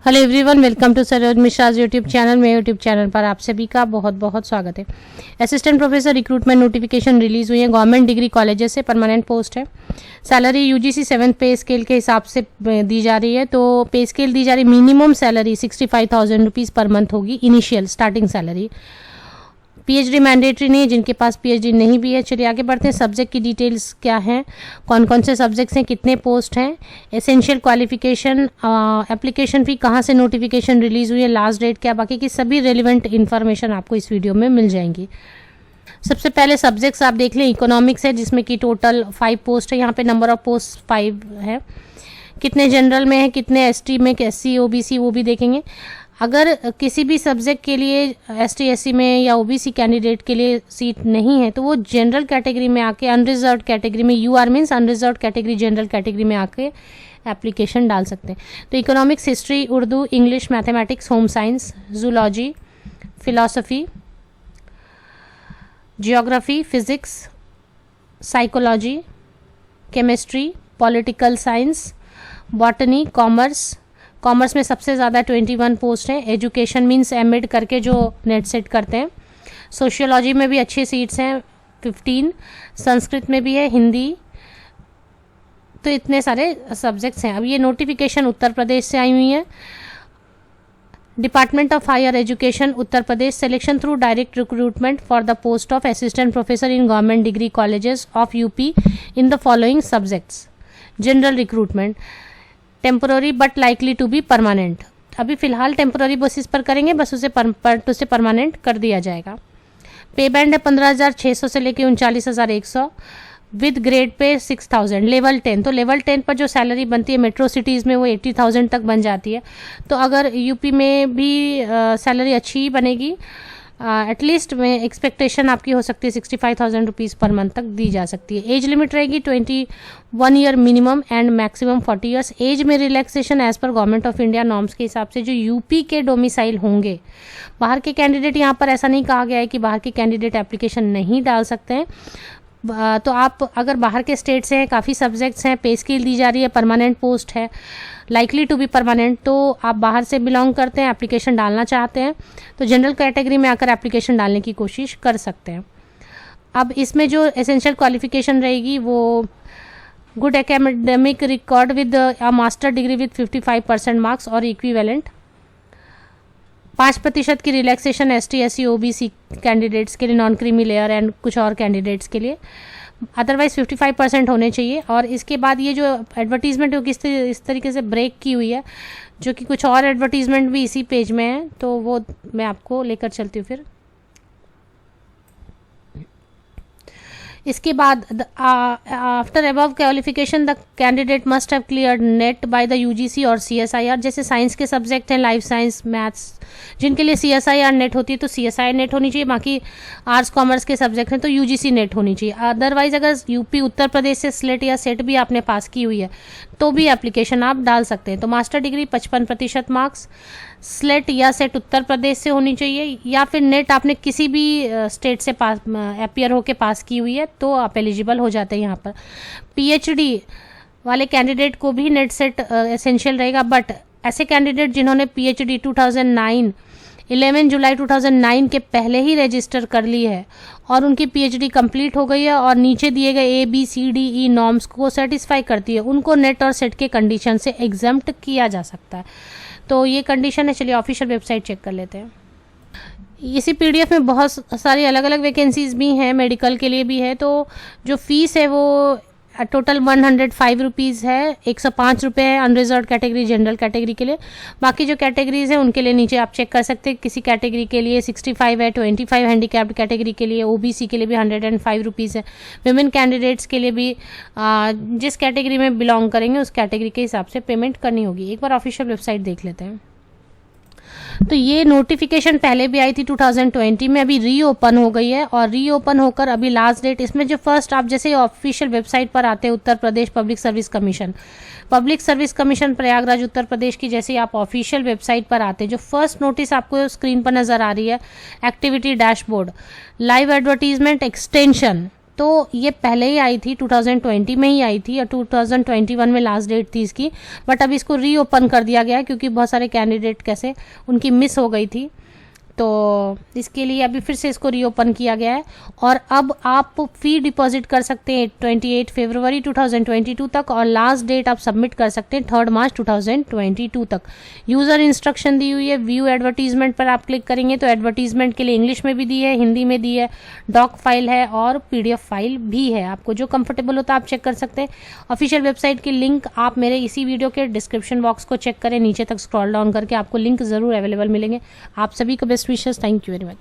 Hello everyone, welcome to Saroj Mishra's YouTube channel. मेरे YouTube channel पर आप सभी का बहुत बहुत स्वागत है। Assistant professor recruitment notification release हुई है। गवर्नमेंट डिग्री कॉलेजेस से परमानेंट पोस्ट है। Salary UGC 7th pay scale के हिसाब से दी जा रही है। तो पे स्केल दी जा रही minimum salary 65,000 rupees per month होगी, initial starting salary. PhD mandatory नहीं है, जिनके पास पीएचडी नहीं भी है। चलिए आगे बढ़ते हैं। सब्जेक्ट की डिटेल्स क्या हैं, कौन कौन से सब्जेक्ट्स हैं, कितने पोस्ट हैं, एसेंशियल क्वालिफिकेशन, एप्लीकेशन फ़ी, कहाँ से नोटिफिकेशन रिलीज़ हुई है, लास्ट डेट क्या, बाकी की सभी रेलिवेंट इन्फॉर्मेशन आपको इस वीडियो में मिल जाएंगी। सबसे पहले सब्जेक्ट्स आप देख लें। इकोनॉमिक्स है, जिसमें कि टोटल 5 पोस्ट है। यहाँ पे नंबर ऑफ पोस्ट 5 है। कितने जनरल में है, कितने एसटी में, एससी ओबीसी, वो भी देखेंगे। अगर किसी भी सब्जेक्ट के लिए एसटी एससी में या ओबीसी कैंडिडेट के लिए सीट नहीं है तो वो जनरल कैटेगरी में आके, अनरिजर्व्ड कैटेगरी में, UR means unreserved category, general category में आके एप्लीकेशन डाल सकते हैं। तो economics, history, Urdu, English, mathematics, home science, zoology, philosophy, geography, physics, psychology, chemistry, political science, botany, commerce में सबसे ज़्यादा 21 पोस्ट हैं। एजुकेशन मीन्स एमएड करके जो नेट सेट करते हैं। सोशियोलॉजी में भी अच्छी सीट्स हैं 15। संस्कृत में भी है, हिंदी। तो इतने सारे सब्जेक्ट्स हैं। अब ये नोटिफिकेशन उत्तर प्रदेश से आई हुई है। Department of higher education Uttar Pradesh, selection through direct recruitment for the post of assistant professor in government degree colleges of UP in the following subjects. General recruitment, temporary but likely to be permanent. अभी फिलहाल temporary basis पर करेंगे, बस उसे permanent कर दिया जाएगा। पे बैंड है 15,600 से लेके 39,100 विद ग्रेड पे 6,000। लेवल 10, तो लेवल 10 पर जो सैलरी बनती है मेट्रो सिटीज़ में वो 80,000 तक बन जाती है। तो अगर यूपी में भी सैलरी अच्छी ही बनेगी, एटलीस्ट में एक्सपेक्टेशन आपकी हो सकती है 65,000 रुपीज़ पर मंथ तक दी जा सकती है। एज लिमिट रहेगी 21 year minimum and maximum 40 years. Age में relaxation as per government of India norms के हिसाब से जो यूपी के डोमिसाइल होंगे। बाहर के कैंडिडेट, यहाँ पर ऐसा नहीं कहा गया है कि बाहर के कैंडिडेट एप्लीकेशन नहीं डाल सकते हैं। तो आप अगर बाहर के स्टेट से हैं, काफ़ी सब्जेक्ट्स हैं, पे स्केल दी जा रही है, परमानेंट पोस्ट है, लाइकली टू बी परमानेंट, तो आप बाहर से बिलोंग करते हैं, एप्लीकेशन डालना चाहते हैं तो जनरल कैटेगरी में आकर एप्लीकेशन डालने की कोशिश कर सकते हैं। अब इसमें जो एसेंशियल क्वालिफिकेशन रहेगी वो good academic record with a master degree with 55% marks और इक्विवेलेंट। 5% की relaxation ST SC OBC candidates के लिए, नॉन क्रीमी लेयर एंड कुछ और कैंडिडेट्स के लिए। अदरवाइज 55% होने चाहिए। और इसके बाद ये जो एडवर्टीजमेंट है इस तरीके से ब्रेक की हुई है, जो कि कुछ और एडवर्टीजमेंट भी इसी पेज में है, तो वो मैं आपको लेकर चलती हूँ। फिर इसके बाद after above qualification the candidate must have cleared net by the UGC और सीएसआईआर। जैसे साइंस के सब्जेक्ट हैं, लाइफ साइंस, मैथ्स, जिनके लिए सीएसआईआर नेट होती है तो सीएसआई नेट होनी चाहिए। बाकी आर्ट्स कॉमर्स के सब्जेक्ट हैं तो यूजीसी नेट होनी चाहिए। अदरवाइज अगर यूपी उत्तर प्रदेश से स्लेट या सेट भी आपने पास की हुई है तो भी एप्लीकेशन आप डाल सकते हैं। तो मास्टर डिग्री 55% मार्क्स, स्लेट या सेट उत्तर प्रदेश से होनी चाहिए, या फिर नेट आपने किसी भी स्टेट से पास अपियर होके पास की हुई है तो आप एलिजिबल हो जाते हैं यहाँ पर। पीएचडी वाले कैंडिडेट को भी नेट सेट एसेंशियल रहेगा। बट ऐसे कैंडिडेट जिन्होंने पीएचडी 2009 11 जुलाई 2009 के पहले ही रजिस्टर कर ली है और उनकी पीएचडी कंप्लीट हो गई है और नीचे दिए गए ABCDE नॉर्म्स को सेटिस्फाई करती है, उनको नेट और सेट के कंडीशन से एग्जम्प्ट किया जा सकता है। तो ये कंडीशन है। चलिए ऑफिशियल वेबसाइट चेक कर लेते हैं। इसी पीडीएफ में बहुत सारी अलग अलग वैकेंसीज भी हैं, मेडिकल के लिए भी है। तो जो फीस है वो टोटल 105 रुपीज़ है। 105 रुपये है अनरिजर्व कैटेगरी, जनरल कैटेगरी के लिए। बाकी जो कैटेगरीज हैं उनके लिए नीचे आप चेक कर सकते हैं। किसी कैटेगरी के लिए 65 है, 25 हैंडीकैप्ड कैटेगरी के लिए, ओबीसी के लिए भी 105 रुपीज़ है। विमेन कैंडिडेट्स के लिए भी जिस कैटेगरी में बिलोंग करेंगे उस कैटेगरी के हिसाब से पेमेंट करनी होगी। एक बार ऑफिशियल वेबसाइट देख लेते हैं। तो ये नोटिफिकेशन पहले भी आई थी 2020 में, अभी रीओपन हो गई है और रीओपन होकर अभी लास्ट डेट इसमें जो फर्स्ट आप जैसे ऑफिशियल वेबसाइट पर आते हैं Uttar Pradesh public service commission Prayagraj Uttar Pradesh की, जैसे आप ऑफिशियल वेबसाइट पर आते हैं जो फर्स्ट नोटिस आपको स्क्रीन पर नजर आ रही है, activity dashboard, live advertisement extension तो ये पहले ही आई थी, 2020 में ही आई थी और 2021 में लास्ट डेट थी इसकी, बट अब इसको रीओपन कर दिया गया है क्योंकि बहुत सारे कैंडिडेट कैसे उनकी मिस हो गई थी, तो इसके लिए अभी फिर से इसको रीओपन किया गया है। और अब आप फ़ी डिपॉजिट कर सकते हैं 28 फरवरी 2022 तक, और लास्ट डेट आप सबमिट कर सकते हैं 3 मार्च 2022 तक। यूज़र इंस्ट्रक्शन दी हुई है, व्यू एडवर्टीजमेंट पर आप क्लिक करेंगे तो एडवर्टीजमेंट के लिए इंग्लिश में भी दी है, हिंदी में दी है, डॉक फाइल है और PDF फाइल भी है। आपको जो कंफर्टेबल होता है आप चेक कर सकते हैं। ऑफिशियल वेबसाइट की लिंक आप मेरे इसी वीडियो के डिस्क्रिप्शन बॉक्स को चेक करें, नीचे तक स्क्रॉल डाउन करके आपको लिंक ज़रूर अवेलेबल मिलेंगे। आप सभी को best wishes, thank you very much.